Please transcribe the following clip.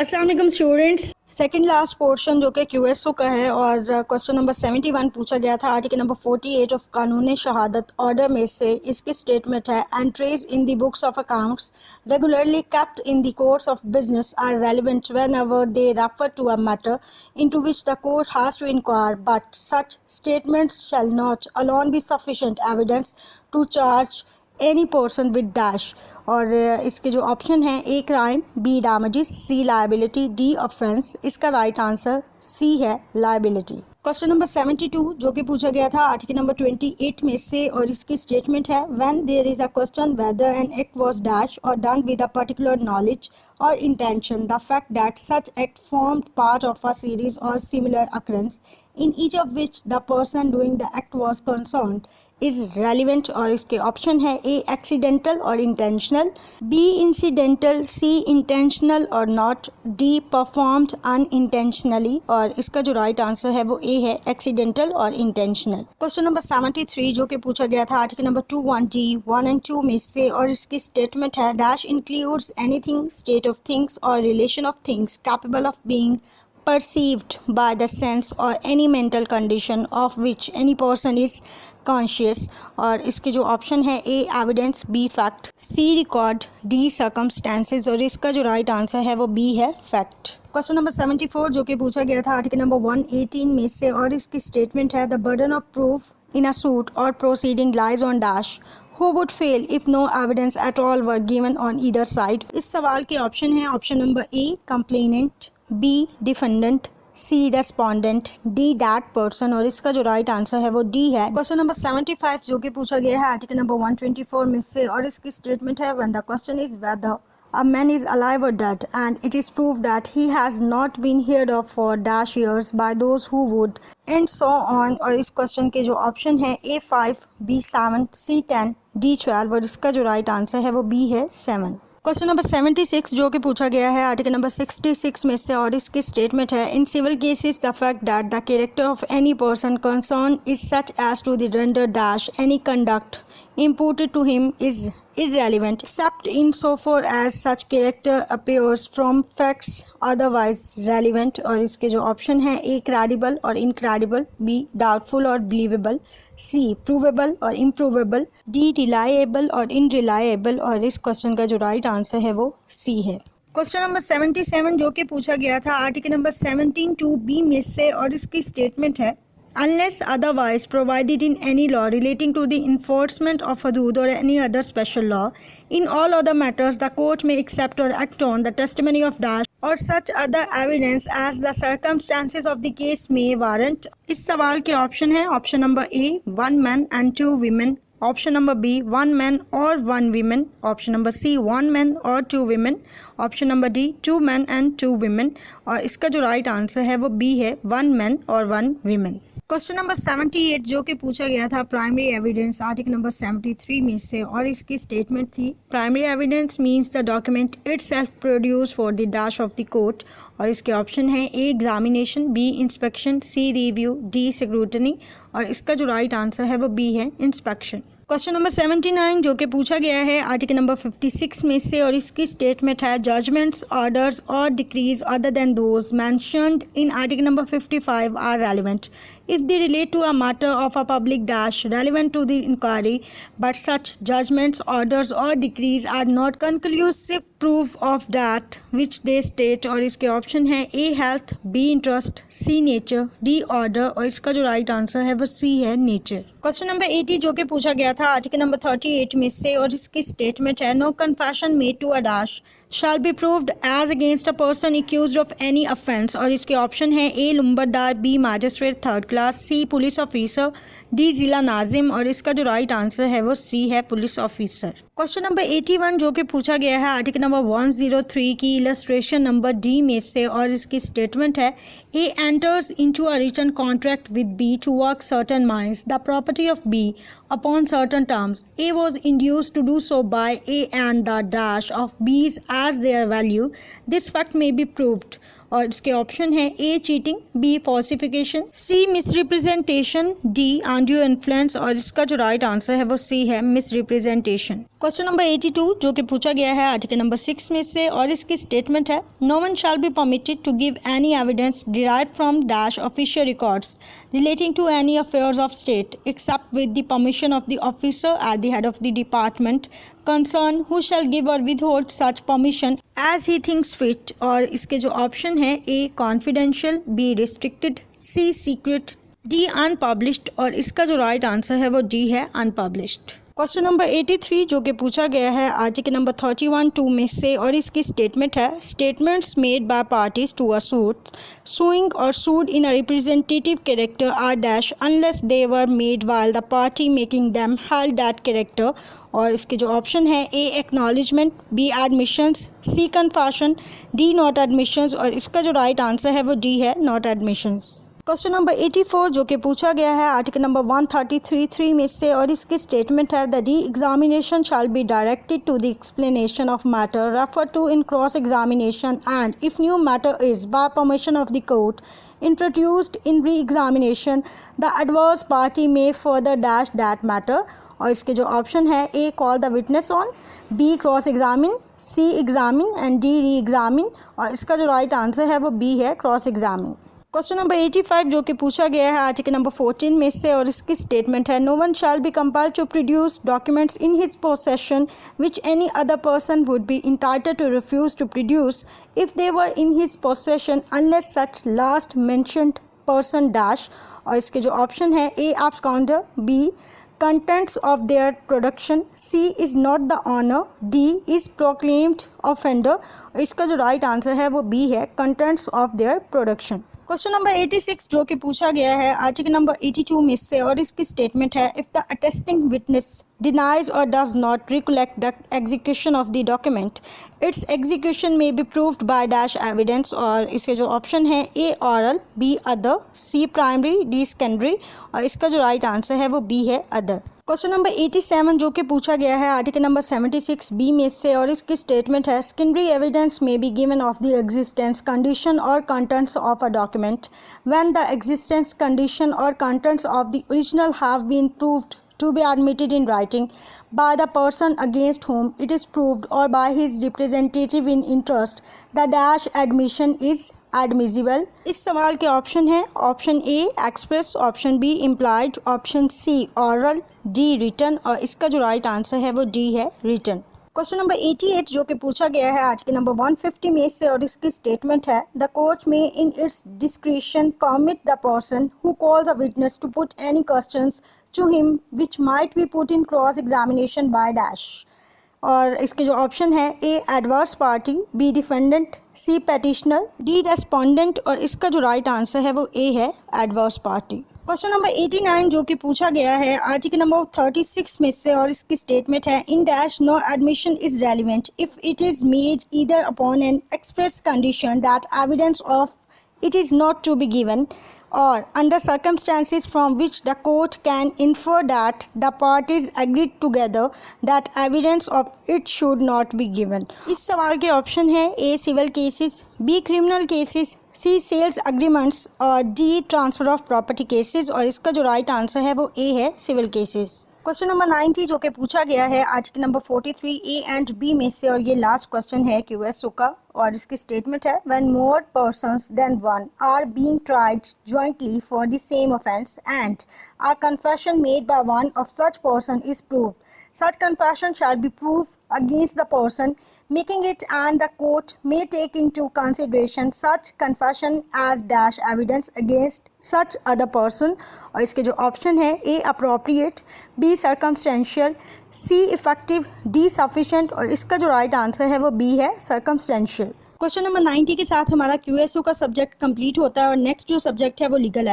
अस्सलाम वालेकुम students. Second last portion जो कि क्यूएसओ का है और क्वेश्चन नंबर 71 पूछा गया था। आर्टिकल नंबर 48 ऑफ कानून शहादत ऑर्डर में से इसकी स्टेटमेंट है, entries in the books of accounts regularly kept in the course of business are relevant whenever they refer to a matter into which the court has to inquire, but such statements shall not alone be sufficient evidence to charge any person with dash. और इसके जो option हैं, A crime, B damages, C liability, D offence. इसका right answer C है liability. Question number 72 जो कि पूछा गया था आर्टिकल नंबर 28 में से और इसकी स्टेटमेंट है, when there is a question whether an act was dash or done with a particular knowledge or intention, the fact that such act formed part of a series or similar occurrence in each of which the person doing the act was concerned is relevant। और इसके option है, ए accidental और intentional, B incidental, सी intentional और not, D performed unintentionally. और इसका जो right answer है वो ए है, एक्सीडेंटल और इंटेंशनल। क्वेश्चन नंबर 73 जो कि पूछा गया था आर्टिकल नंबर 21D 1 and 2 में से और इसकी स्टेटमेंट है, dash includes anything, state of things or relation of things capable of being perceived by the sense or any mental condition of which any person is conscious। और इसके जो option है, A evidence, B fact, C record, D circumstances. और इसका जो right answer है वो B है, फैक्ट। क्वेश्चन नंबर 74 जो कि पूछा गया था आर्टिकल नंबर 118 में से और इसकी स्टेटमेंट है, the burden of proof in a suit or proceeding lies on dash who would fail if no evidence at all were given on either side। इस सवाल के ऑप्शन है, option number A complainant, B defendant, C respondent, D that person. और इसका जो right answer है वो D है। क्वेश्चन नंबर 75 जो कि पूछा गया है आर्टिकल नंबर 124 में से और इसकी स्टेटमेंट है, when the question is whether a man is alive or dead and it is proved that he has not been heard of for dash years by those who would and so on। और इस question के जो option है, ए 5, B 7, सी 10, D 12। और इसका जो right answer है वो बी है, 7। क्वेश्चन नंबर 76 जो कि पूछा गया है आर्टिकल नंबर 66 में से और इसकी स्टेटमेंट है, in civil cases the fact that the character of any person concern is such as to the render dash any conduct imputed to him is irrelevant except in so far as such character appears from facts otherwise relevant। और इसके जो option है, ए credible और incredible, B doubtful और believable, सी provable और इम्प्रूवेबल, D reliable और इनरिलायबल। और इस क्वेश्चन का जो राइट आंसर है वो सी है। क्वेश्चन नंबर 77 जो कि पूछा गया था आर्टिकल नंबर 17(2)(b) में से और इसकी स्टेटमेंट है, unless otherwise provided in any law relating to the enforcement of hudud or any other special law, in all other matters the court may accept or act on the testimony of dash or such other evidence as the circumstances of the case may warrant। इस सवाल के option है, option number A 1 man and 2 women, option number B 1 man or 1 woman, option number C 1 man or 2 women, option number D 2 men and 2 women। और इसका जो right answer है वो B है, 1 man और 1 women। क्वेश्चन नंबर 78 जो कि पूछा गया था प्राइमरी एविडेंस आर्टिकल नंबर 73 में से और इसकी स्टेटमेंट थी, primary evidence means the document itself produce for the dash of the court. और इसके ऑप्शन है, A examination, B inspection, C review, D scrutiny. और इसका जो राइट आंसर है वो बी है, इंस्पेक्शन। क्वेश्चन नंबर 79 जो कि पूछा गया है आर्टिकल नंबर 56 में से और इसकी स्टेटमेंट है, जजमेंट्स, ऑर्डर्स और decrees other than those mentioned in article number 55 are relevant if they relate to a matter of a public dash relevant to the inquiry, but such judgments, orders or decrees are not conclusive proof of that which they state। और इसके option है, ए health, B interest, see nature, D order. और इसका जो right answer है वो सी है, nature. Question number 80 जो कि पूछा गया था आर्टिकल नंबर 38 में से और इसकी स्टेटमेंट है, no confession made to a dash shall be proved as against a person accused of any offence। और इसके ऑप्शन है, ए लंबरदार, बी मैजिस्ट्रेट 3rd क्लास, सी पुलिस ऑफिसर, डी जिला नाजिम। और इसका जो राइट आंसर है वो सी है, पुलिस ऑफिसर। क्वेश्चन नंबर 81 जो कि पूछा गया है आर्टिकल नंबर 103 की इलस्ट्रेशन नंबर डी में से और इसकी स्टेटमेंट है, A enters into a written contract with B to work certain mines the property of B upon certain terms. A was induced to do so by A and the dash of B's as their value. This fact may be proved। और इसके option है, ए cheating, B falsification, सी misrepresentation, D undue influence. और इसका जो right answer है वो सी है, misrepresentation. Question number 82 जो कि पूछा गया है आर्टिकल नंबर 6 में से और इसकी स्टेटमेंट है no one shall be permitted to give any evidence derived from dash official records relating to any affairs of state except with the permission of the officer at the head of the department concern who shall give or withhold such permission as he thinks fit. और इसके जो option है A confidential, B restricted, C secret, D unpublished और इसका जो right answer है वो D है अनपब्लिश्ड। क्वेश्चन नंबर 83 जो कि पूछा गया है आर्टिकल नंबर 31(2) में से और इसकी स्टेटमेंट है statements made by parties to a suit suing or sued in a representative character are dash unless they were made while the party making them held that character। और इसके जो option है A acknowledgement, B admissions, C confession, D not admissions और इसका जो right answer है वो D है नॉट एडमिशंस। क्वेश्चन नंबर 84 जो कि पूछा गया है आर्टिकल नंबर 133(3) में से और इसकी स्टेटमेंट है the re examination shall be directed to the explanation of matter refer to in cross examination and if new matter is by permission of the court introduced in re-examination the adverse party may further dash that matter। और इसके जो option है A call the witness on, B cross examine, C examine and D reexamine और इसका जो right answer है वो B है क्रॉस एग्जामिन। क्वेश्चन नंबर 85 जो कि पूछा गया है आर्टिकल नंबर 14 में से और इसकी स्टेटमेंट है no one shall be compelled to produce documents in his possession which any other person would be entitled to refuse to produce if they were in his possession unless such last mentioned person dash. और इसके जो option है A absconder, B contents of their production, C is not the owner, D is proclaimed offender। इसका जो right answer है वो B है contents of their production। Question number 86 जो कि पूछा गया है आर्टिकल नंबर 82 में से और इसकी स्टेटमेंट है if the attesting witness denies or does not recollect the execution of the document its execution may be proved by dash evidence। और इसके जो ऑप्शन है A oral, B other, C primary, D secondary और इसका जो right answer है वो B है अदर। क्वेश्चन नंबर 87 जो कि पूछा गया है आर्टिकल नंबर 76 बी में से और इसकी स्टेटमेंट है secondary evidence may be given of the existence condition or contents of a document when the existence condition or contents of the original have been proved to be admitted in writing by the person against whom it is proved or by his representative in interest the dash admission is admissible। इस सवाल के option है option A express, option B implied, option C oral, D written और इसका जो right answer है वो D है रिटन। क्वेश्चन नंबर 88 जो कि पूछा गया है आर्टिकल नंबर 150 में से और इसकी स्टेटमेंट है the court may in its discretion permit the person who calls a witness to put any questions to him which might be put in cross examination by dash. और इसके जो option है A adverse party, B defendant, C petitioner, D respondent और इसका जो right answer है वो ए है एडवर्स पार्टी। क्वेश्चन नंबर 89 जो कि पूछा गया है आर्टिकल नंबर 36 में से और इसकी स्टेटमेंट है in dash no admission is relevant if it is made either upon an express condition that evidence of it is not to be given or under circumstances from which the court can infer that the parties agreed together that evidence of it should not be given। इस सवाल के option है A civil cases, B criminal cases, C sales agreements और D transfer of property cases और इसका जो right answer है वो ए है सिविल केसेस। क्वेश्चन नंबर 90 जो कि पूछा गया है article number 43 A and B में से और ये लास्ट क्वेश्चन है QSO का और इसकी स्टेटमेंट है when more persons than one are being tried jointly for the same offence and a confession made by one of such person is proved such confession shall be proof against the person making it and the court may take into consideration such confession as dash evidence against such other person। और इसके जो option है ए appropriate, B circumstantial, सी effective, D sufficient और इसका जो right answer है वो B है circumstantial। क्वेश्चन नंबर 90 के साथ हमारा QSO का सब्जेक्ट कंप्लीट होता है और नेक्स्ट जो सब्जेक्ट है वो लीगल है।